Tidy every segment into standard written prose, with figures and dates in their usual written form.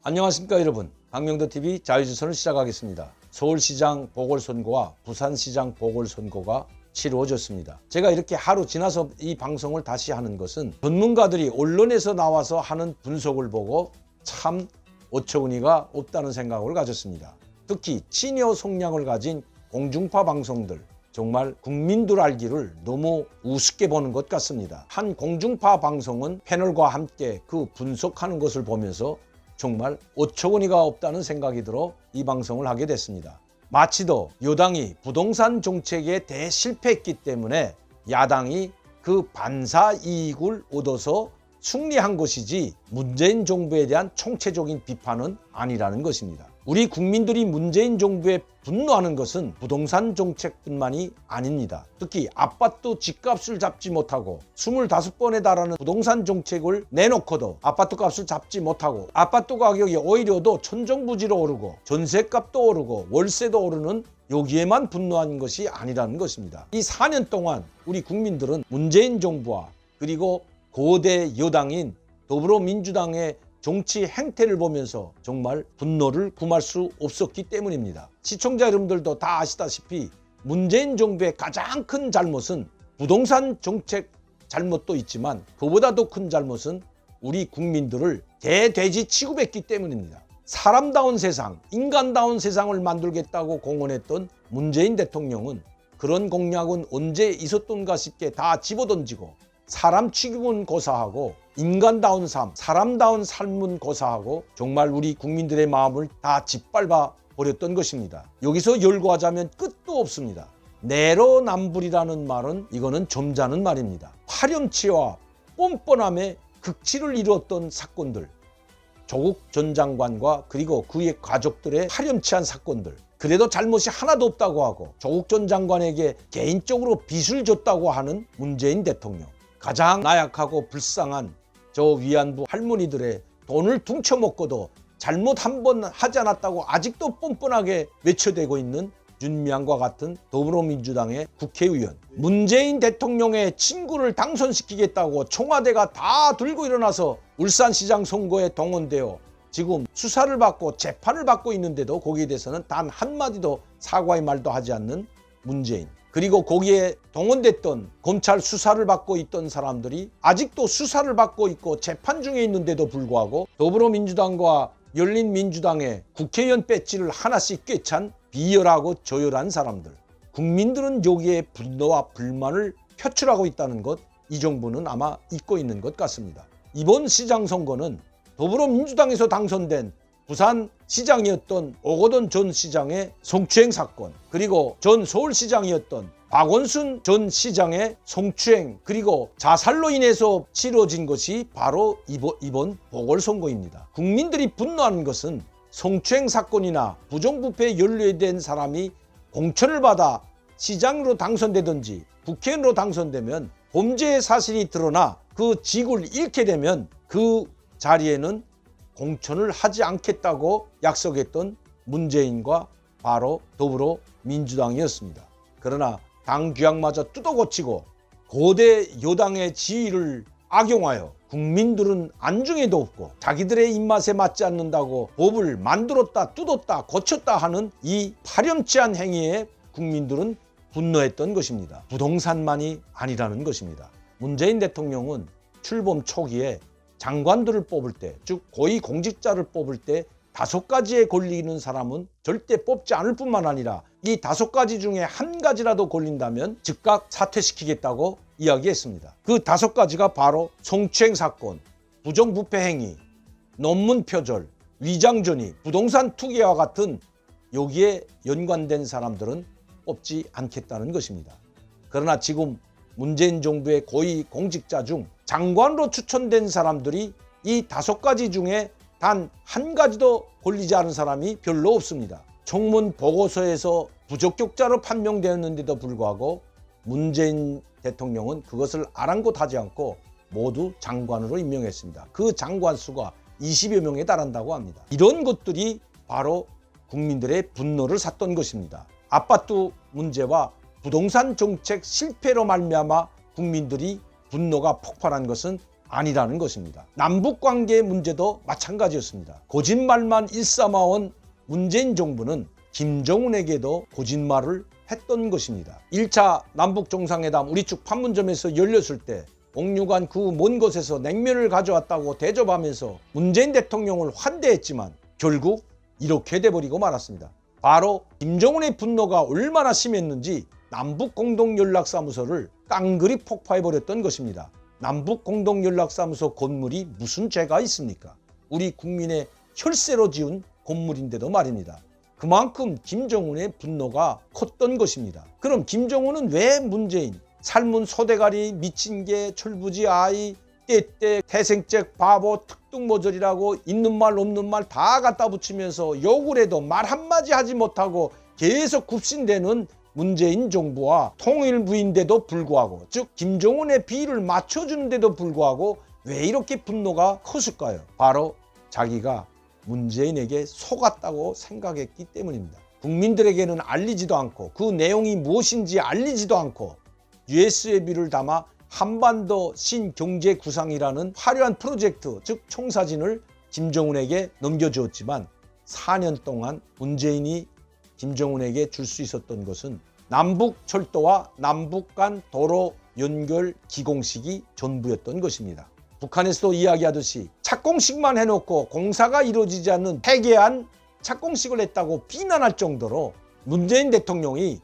안녕하십니까 여러분, 박명도TV 자유주선을 시작하겠습니다. 서울시장 보궐선거와 부산시장 보궐선거가 치루어졌습니다. 제가 이렇게 하루 지나서 이 방송을 다시 하는 것은 전문가들이 언론에서 나와서 하는 분석을 보고 참 어처구니가 없다는 생각을 가졌습니다. 특히 친여 성향을 가진 공중파 방송들, 정말 국민들 알기를 너무 우습게 보는 것 같습니다. 한 공중파 방송은 패널과 함께 그 분석하는 것을 보면서 정말 어처구니가 없다는 생각이 들어 이 방송을 하게 됐습니다. 마치도 여당이 부동산 정책에 대실패했기 때문에 야당이 그 반사 이익을 얻어서 승리한 것이지 문재인 정부에 대한 총체적인 비판은 아니라는 것입니다. 우리 국민들이 문재인 정부에 분노하는 것은 부동산 정책뿐만이 아닙니다. 특히 아파트 집값을 잡지 못하고 25번에 달하는 부동산 정책을 내놓고도 아파트 값을 잡지 못하고 아파트 가격이 오히려 더 천정부지로 오르고 전세값도 오르고 월세도 오르는 여기에만 분노한 것이 아니라는 것입니다. 이 4년 동안 우리 국민들은 문재인 정부와 그리고 거대 여당인 더불어민주당의 정치 행태를 보면서 정말 분노를 금할 수 없었기 때문입니다. 시청자 여러분들도 다 아시다시피 문재인 정부의 가장 큰 잘못은 부동산 정책 잘못도 있지만 그보다 더 큰 잘못은 우리 국민들을 개돼지 취급했기 때문입니다. 사람다운 세상, 인간다운 세상을 만들겠다고 공언했던 문재인 대통령은 그런 공약은 언제 있었던가 싶게 다 집어던지고 사람 취급은 고사하고 인간다운 삶, 사람다운 삶은 고사하고 정말 우리 국민들의 마음을 다 짓밟아 버렸던 것입니다. 여기서 열거하자면 끝도 없습니다. 내로남불이라는 말은 이거는 점잖은 말입니다. 파렴치와 뻔뻔함에 극치를 이루었던 사건들, 조국 전 장관과 그리고 그의 가족들의 파렴치한 사건들, 그래도 잘못이 하나도 없다고 하고 조국 전 장관에게 개인적으로 빚을 줬다고 하는 문재인 대통령, 가장 나약하고 불쌍한 저 위안부 할머니들의 돈을 퉁쳐먹고도 잘못 한 번 하지 않았다고 아직도 뻔뻔하게 외쳐대고 있는 윤미향과 같은 더불어민주당의 국회의원, 문재인 대통령의 친구를 당선시키겠다고 청와대가 다 들고 일어나서 울산시장 선거에 동원되어 지금 수사를 받고 재판을 받고 있는데도 거기에 대해서는 단 한마디도 사과의 말도 하지 않는 문재인, 그리고 거기에 동원됐던 검찰 수사를 받고 있던 사람들이 아직도 수사를 받고 있고 재판 중에 있는데도 불구하고 더불어민주당과 열린민주당의 국회의원 배지를 하나씩 꿰찬 비열하고 저열한 사람들, 국민들은 여기에 분노와 불만을 표출하고 있다는 것, 이 정부는 아마 잊고 있는 것 같습니다. 이번 시장 선거는 더불어민주당에서 당선된 부산시장이었던 오거돈 전 시장의 성추행 사건, 그리고 전 서울시장이었던 박원순 전 시장의 성추행 그리고 자살로 인해서 치러진 것이 바로 이번 보궐선거입니다. 국민들이 분노하는 것은 성추행 사건이나 부정부패에 연루된 사람이 공천을 받아 시장으로 당선되든지 국회의원으로 당선되면 범죄의 사실이 드러나 그 직을 잃게 되면 그 자리에는 공천을 하지 않겠다고 약속했던 문재인과 바로 더불어민주당이었습니다. 그러나 당 규약마저 뜯어고치고 거대 여당의 지위를 악용하여 국민들은 안중에도 없고 자기들의 입맛에 맞지 않는다고 법을 만들었다 뜯었다 고쳤다 하는 이 파렴치한 행위에 국민들은 분노했던 것입니다. 부동산만이 아니라는 것입니다. 문재인 대통령은 출범 초기에 장관들을 뽑을 때, 즉 고위공직자를 뽑을 때 5가지에 걸리는 사람은 절대 뽑지 않을 뿐만 아니라 이 5가지 중에 한 가지라도 걸린다면 즉각 사퇴시키겠다고 이야기했습니다. 그 5가지가 바로 성추행 사건, 부정부패 행위, 논문 표절, 위장전이, 부동산 투기와 같은 여기에 연관된 사람들은 뽑지 않겠다는 것입니다. 그러나 지금 문재인 정부의 고위공직자 중 장관으로 추천된 사람들이 이 5가지 중에 단 한 가지도 걸리지 않은 사람이 별로 없습니다. 청문 보고서에서 부적격자로 판명되었는데도 불구하고 문재인 대통령은 그것을 아랑곳하지 않고 모두 장관으로 임명했습니다. 그 장관 수가 20여 명에 달한다고 합니다. 이런 것들이 바로 국민들의 분노를 샀던 것입니다. 아파트 문제와 부동산 정책 실패로 말미암아 국민들이 분노가 폭발한 것은 아니라는 것입니다. 남북관계 문제도 마찬가지였습니다. 거짓말만 일삼아온 문재인 정부는 김정은에게도 거짓말을 했던 것입니다. 1차 남북정상회담 우리 쪽 판문점에서 열렸을 때 옥류관 그 먼 곳에서 냉면을 가져왔다고 대접하면서 문재인 대통령을 환대했지만 결국 이렇게 돼버리고 말았습니다. 바로 김정은의 분노가 얼마나 심했는지 남북공동연락사무소를 깡그리 폭파해버렸던 것입니다. 남북공동연락사무소 건물이 무슨 죄가 있습니까? 우리 국민의 혈세로 지은 건물인데도 말입니다. 그만큼 김정은의 분노가 컸던 것입니다. 그럼 김정은은 왜 문재인, 삶은 소대가리, 미친 개, 철부지 아이, 떼떼, 태생적 바보, 특등모절이라고 있는 말 없는 말 다 갖다 붙이면서 욕을 해도 말 한마디 하지 못하고 계속 굽신대는 문재인 정부와 통일부인데도 불구하고, 즉 김정은의 비를 맞춰주는데도 불구하고 왜 이렇게 분노가 컸을까요? 바로 자기가 문재인에게 속았다고 생각했기 때문입니다. 국민들에게는 알리지도 않고 그 내용이 무엇인지 알리지도 않고 USB를 담아 한반도 신경제구상이라는 화려한 프로젝트, 즉 청사진을 김정은에게 넘겨주었지만 4년 동안 문재인이 김정은에게 줄 수 있었던 것은 남북철도와 남북 간 도로 연결 기공식이 전부였던 것입니다. 북한에서도 이야기하듯이 착공식만 해놓고 공사가 이루어지지 않는 폐괴한 착공식을 했다고 비난할 정도로 문재인 대통령이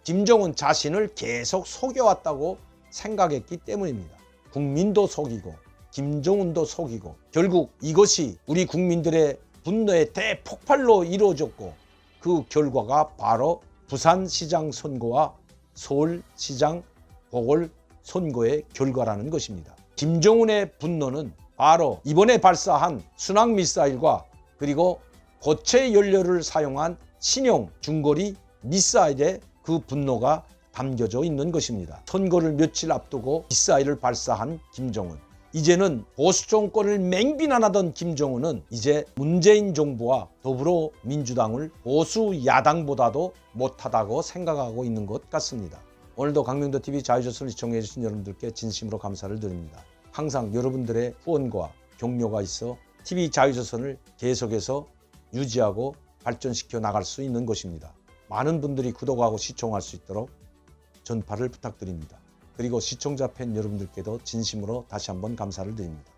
김정은 자신을 계속 속여왔다고 생각했기 때문입니다. 국민도 속이고 김정은도 속이고 결국 이것이 우리 국민들의 분노의 대폭발로 이루어졌고 그 결과가 바로 부산시장 선거와 서울시장 보궐선거의 결과라는 것입니다. 김정은의 분노는 바로 이번에 발사한 순항미사일과 그리고 고체 연료를 사용한 신형 중거리 미사일의 그 분노가 담겨져 있는 것입니다. 선거를 며칠 앞두고 미사일을 발사한 김정은. 이제는 보수 정권을 맹비난하던 김정은은 이제 문재인 정부와 더불어민주당을 보수 야당보다도 못하다고 생각하고 있는 것 같습니다. 오늘도 강명도TV 자유조선을 시청해 주신 여러분들께 진심으로 감사를 드립니다. 항상 여러분들의 후원과 격려가 있어 TV 자유조선을 계속해서 유지하고 발전시켜 나갈 수 있는 것입니다. 많은 분들이 구독하고 시청할 수 있도록 전파를 부탁드립니다. 그리고 시청자 팬 여러분들께도 진심으로 다시 한번 감사를 드립니다.